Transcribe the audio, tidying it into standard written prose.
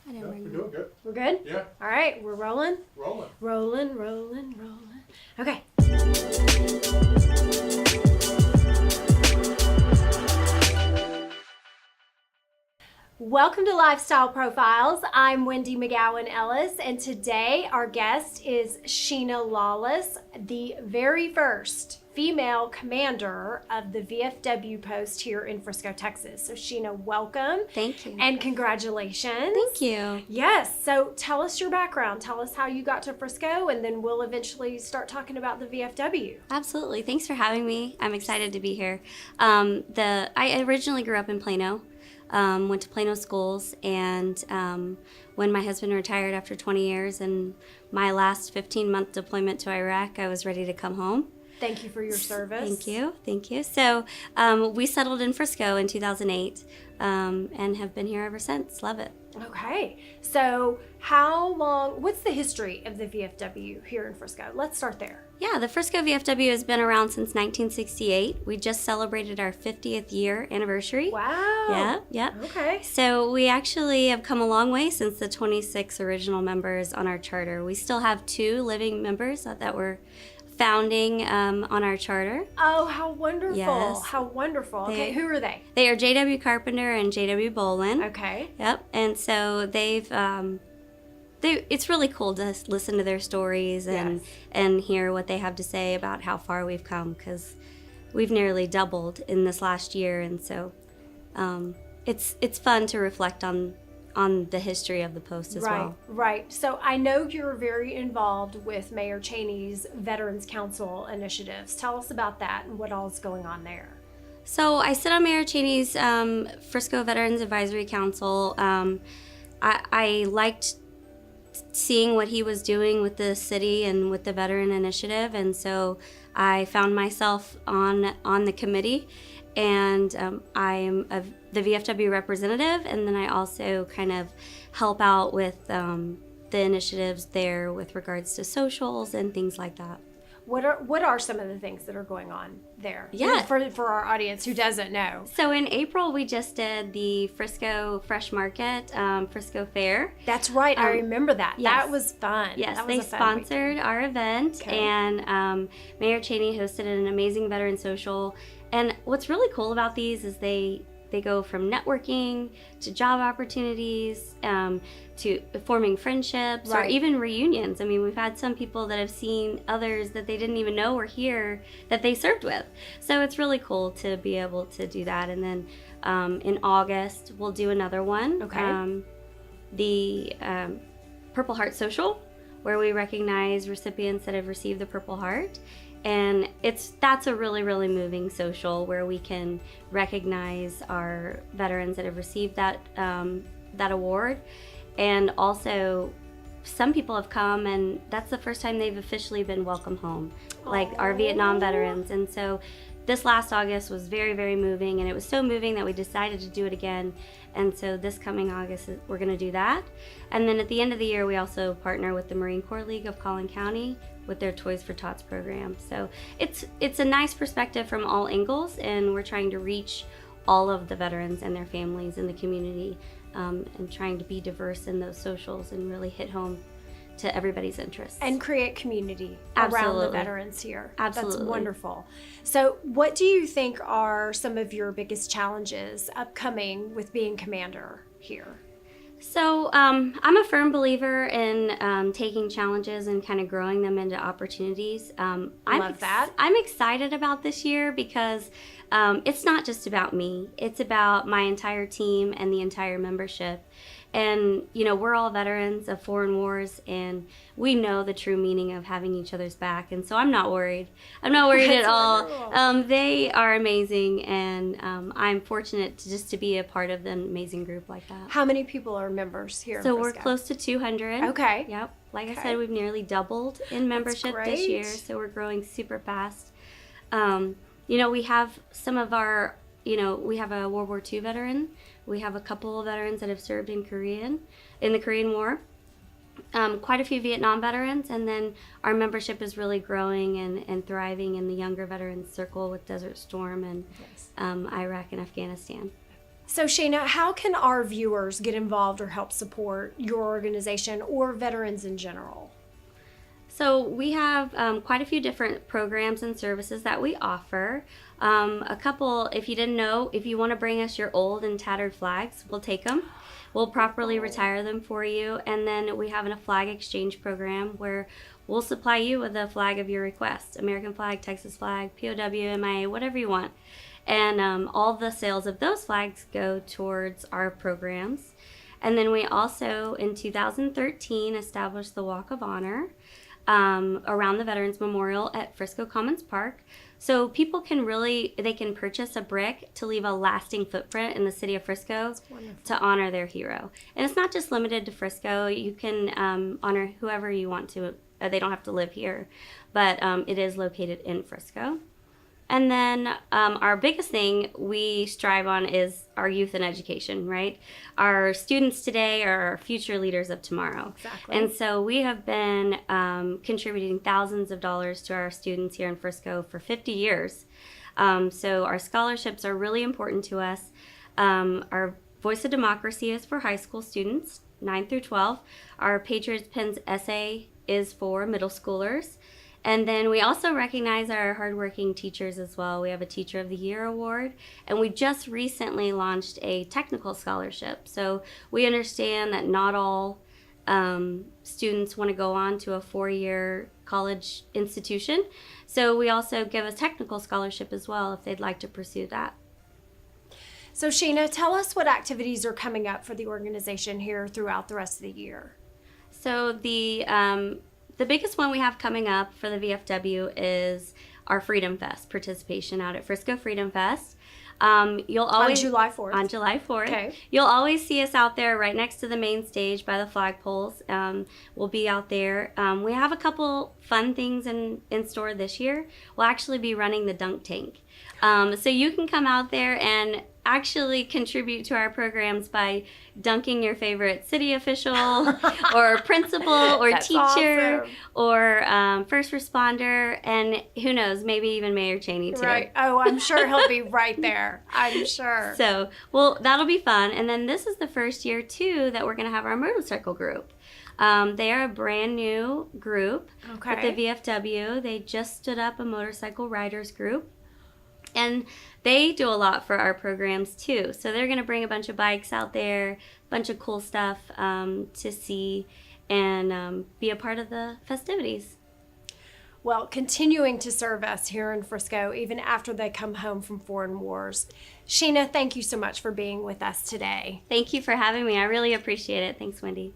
I didn't Yeah, bring we're them. doing good. We're good? Yeah. All right, we're rolling? Rolling. Rolling, rolling, rolling. Okay. Welcome to Lifestyle Profiles. I'm Wendy McGowan Ellis, and today our guest is Shenna Lawless, the very first female commander of the VFW Post here in Frisco, Texas. So Shenna, welcome. Thank you. And congratulations. Thank you. Yes, so tell us your background. Tell us how you got to Frisco, and then we'll eventually start talking about the VFW. Absolutely. Thanks for having me. I'm excited to be here. I originally grew up in Plano, went to Plano schools, and when my husband retired after 20 years and my last 15-month deployment to Iraq, I was ready to come home. Thank you for your service. Thank you. Thank you. So we settled in Frisco in 2008 and have been here ever since. Love it. Okay, so how long, what's the history of the VFW here in Frisco? Let's start there. Yeah, the Frisco VFW has been around since 1968. We just celebrated our 50th year anniversary. Wow. Yeah. Okay. So we actually have come a long way since the 26 original members on our charter. We still have 2 living members that were founding on our charter. Oh, how wonderful. Yes. How wonderful. Okay, who are they? They are J.W. Carpenter and J.W. Bolin. Okay. Yep. And so it's really cool to listen to their stories and hear what they have to say about how far we've come, because we've nearly doubled in this last year. And so it's fun to reflect on the history of the Post as well. Right. So I know you're very involved with Mayor Cheney's Veterans Council initiatives. Tell us about that and what all is going on there. So I sit on Mayor Cheney's Frisco Veterans Advisory Council. I liked seeing what he was doing with the city and with the Veteran Initiative, and so I found myself on the committee. And I'm the VFW representative, and then I also kind of help out with the initiatives there with regards to socials and things like that. What are some of the things that are going on there? Yeah. For our audience who doesn't know. So in April, we just did the Frisco Fresh Market, Frisco Fair. That's right. I remember that. Yes. That was fun. Yes, that was they a fun sponsored weekend. our event, Okay. and Mayor Cheney hosted an amazing veteran social. And what's really cool about these is they go from networking to job opportunities to forming friendships or even reunions. I mean, we've had some people that have seen others that they didn't even know were here that they served with. So it's really cool to be able to do that. And then in August, we'll do another one. Okay. The Purple Heart Social, where we recognize recipients that have received the Purple Heart. And that's a really, really moving social where we can recognize our veterans that have received that award. And also, some people have come, and that's the first time they've officially been welcome home, like our Vietnam veterans. And so this last August was very, very moving, and it was so moving that we decided to do it again. And so this coming August, we're going to do that. And then at the end of the year, we also partner with the Marine Corps League of Collin County with their Toys for Tots program. So it's a nice perspective from all angles, and we're trying to reach all of the veterans and their families in the community, and trying to be diverse in those socials and really hit home to everybody's interests. And create community around Absolutely. the veterans here. Absolutely. That's wonderful. So what do you think are some of your biggest challenges upcoming with being commander here? So I'm a firm believer in taking challenges and kind of growing them into opportunities. Love that. I'm excited about this year because it's not just about me. It's about my entire team and the entire membership. And, you know, we're all veterans of foreign wars, and we know the true meaning of having each other's back. And so I'm not worried. I'm not worried at all. They are amazing, and I'm fortunate to be a part of an amazing group like that. How many people are members here So in we're Frisco? close to 200. Okay. Yep. Like Okay. I said, we've nearly doubled in membership this year, great. so we're growing super fast. You know, we have some of our, we have a World War II veteran. We have a couple of veterans that have served in the Korean War. Quite a few Vietnam veterans, and then our membership is really growing and thriving in the younger veterans circle with Desert Storm and Iraq and Afghanistan. So Shenna, how can our viewers get involved or help support your organization or veterans in general? So we have quite a few different programs and services that we offer. A couple, if you didn't know, if you want to bring us your old and tattered flags, we'll take them. We'll properly retire them for you. And then we have a flag exchange program where we'll supply you with a flag of your request. American flag, Texas flag, POW, MIA, whatever you want. And all the sales of those flags go towards our programs. And then we also, in 2013, established the Walk of Honor around the Veterans Memorial at Frisco Commons Park. So people can they can purchase a brick to leave a lasting footprint in the city of Frisco to honor their hero. And it's not just limited to Frisco. You can honor whoever you want to. They don't have to live here, but it is located in Frisco. And then our biggest thing we strive on is our youth and education, right? Our students today are our future leaders of tomorrow. Exactly. And so we have been contributing thousands of dollars to our students here in Frisco for 50 years. So our scholarships are really important to us. Our Voice of Democracy is for high school students, 9 through 12. Our Patriots Pens essay is for middle schoolers. And then we also recognize our hardworking teachers as well. We have a Teacher of the Year award, and we just recently launched a technical scholarship. So we understand that not all students want to go on to a 4-year college institution. So we also give a technical scholarship as well if they'd like to pursue that. So Shenna, tell us what activities are coming up for the organization here throughout the rest of the year. So the biggest one we have coming up for the VFW is our Freedom Fest participation out at Frisco Freedom Fest. You'll always on July 4th. On July 4th. Okay. You'll always see us out there right next to the main stage by the flagpoles. We'll be out there. We have a couple fun things in store this year. We'll actually be running the dunk tank. So you can come out there and actually contribute to our programs by dunking your favorite city official or principal or teacher awesome. or first responder, and who knows, maybe even Mayor Cheney too. Right. Oh, I'm sure he'll be right there. I'm sure. So, well, that'll be fun. And then this is the first year too that we're going to have our motorcycle group. They are a brand new group with the VFW. They just stood up a motorcycle riders group. And they do a lot for our programs too. So they're going to bring a bunch of bikes out there, a bunch of cool stuff to see and be a part of the festivities. Well, continuing to serve us here in Frisco, even after they come home from foreign wars. Shenna, thank you so much for being with us today. Thank you for having me. I really appreciate it. Thanks, Wendy.